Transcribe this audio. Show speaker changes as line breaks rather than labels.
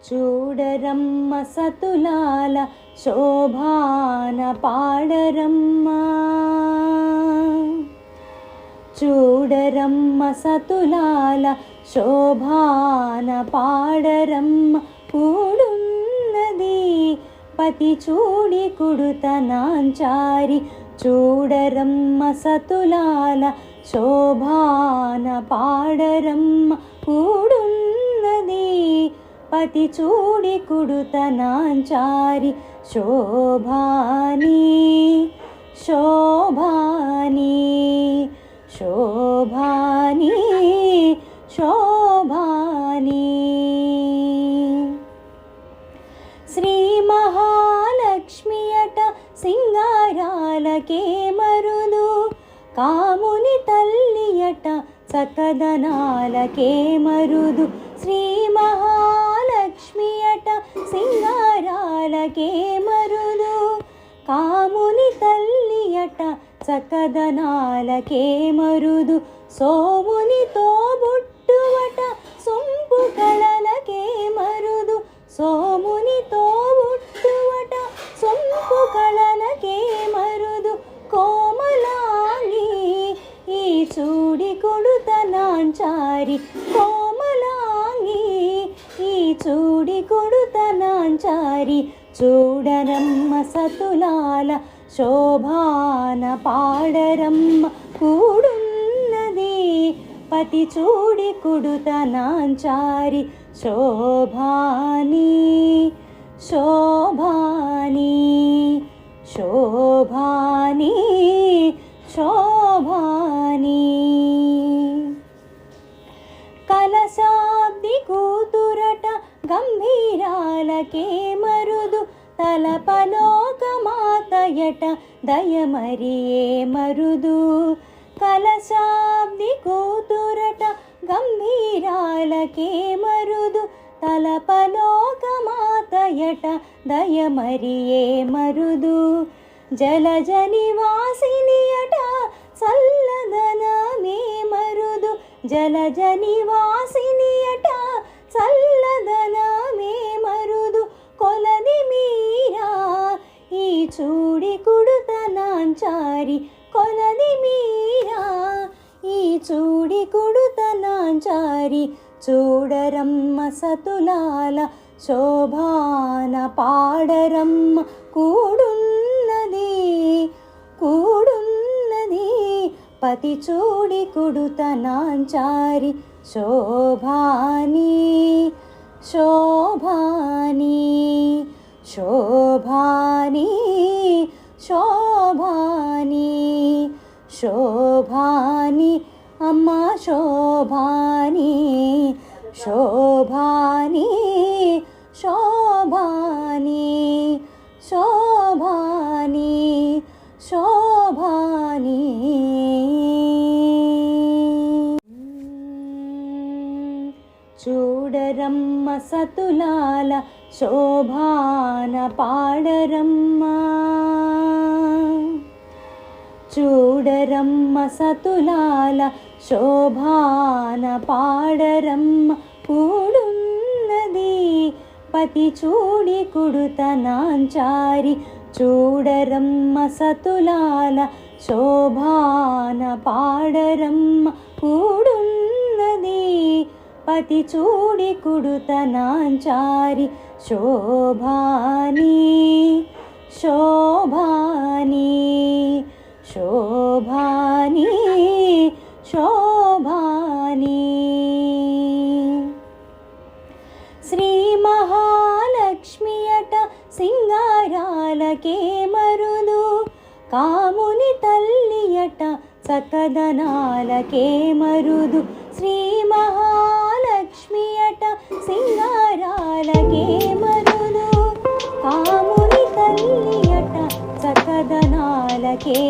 చూడరమ్మ సతులాల శోభాన పాడరమ్మ, చూడరమ్మ సతులాల శోభాన పాడరమ్మ. కూడున్నది పతి చూడి కుడుతనాంచారి, చూడరమ్మ సతులాల శోభాన పాడరమ్మ. కూడున్నది పతి చూడి కుడుతనాంచారి, శోభాని శోభాని శోభాని శోభాని. శ్రీ మహాలక్ష్మి అట సింగారాలకే మరుదు, కాముని తల్లి అట చక్కదనాలకే మరుదు. శ్రీ మహాలక్ష్మి అట సింగారాలకే మరుదు, కాముని తల్లి అట చక్కదనాలకే మరుదు. సోముని తోబుట్టువట సొంపు కళలకే మరుదు, సోముని తోబుట్టువట సొంపు కళలకే మరుదు. కోమలాంగి ఈ చూడి కొడుతనాంచారి, కోమలాంగి ఈ చూడి కొడుతనాంచారి. చూడరమ్మ సతులాల శోభాన పాడరమ్మ. కూడున్నది పతి చూడి కుడుతనాంచారి, శోభాని శోభాని శోభాని శోభాని. కలశాబ్ది కూతురట గంభీరాలకే మరుదు, తలపలోకమాతయట దయమరియే మరుదు. కలశాబ్ది కూతురట గంభీరాలకే మరుదు, తలపలోకమాతయట దయమరియే మరుదు. జలజ నివాసిని అట చల్లదనమే మరుదు, జలజ నివాసిని అట చల్లదనమే మరుదు. కొలది మీరా ఈ చూడి కుడుతనాంచారి, కొలది మీరా ఈ చూడి కుడుతనాంచారి. చూడరమ్మ సతులాల శోభాన పాడరమ్మ. కూడున్నది కూడున్నది పతి చూడి కుడుతనాంచారి, శోభాని శోభాని శోభాని శోభాని శోభాని. అమ్మ శోభాని శోభాని శోభాని శోభాని శోభాని. చూడరమ్మ సతులాల శోభాన పాడరమ్మ, చూడరమ్మ సతులాల శోభాన పాడరమ్మ. కూడున్నది పతి చూడి కుడుతనాంచారి, చూడరమ్మ సతులాల శోభాన పాడరమ్మ. కూడున్నది పతి చూడి కుడుతనాంచారి, శోభాని శోభాని శోభాని శోభాని. శ్రీ మహాలక్ష్మి అట సింగారాలకే మరుదు, కాముని తల్లి అట చక్కదనాలకే మరుదు. శ్రీ మహాలక్ష్మి అట సింగారాలకే మరుదు, కాముని తల్లి అట చక్కదనాలకే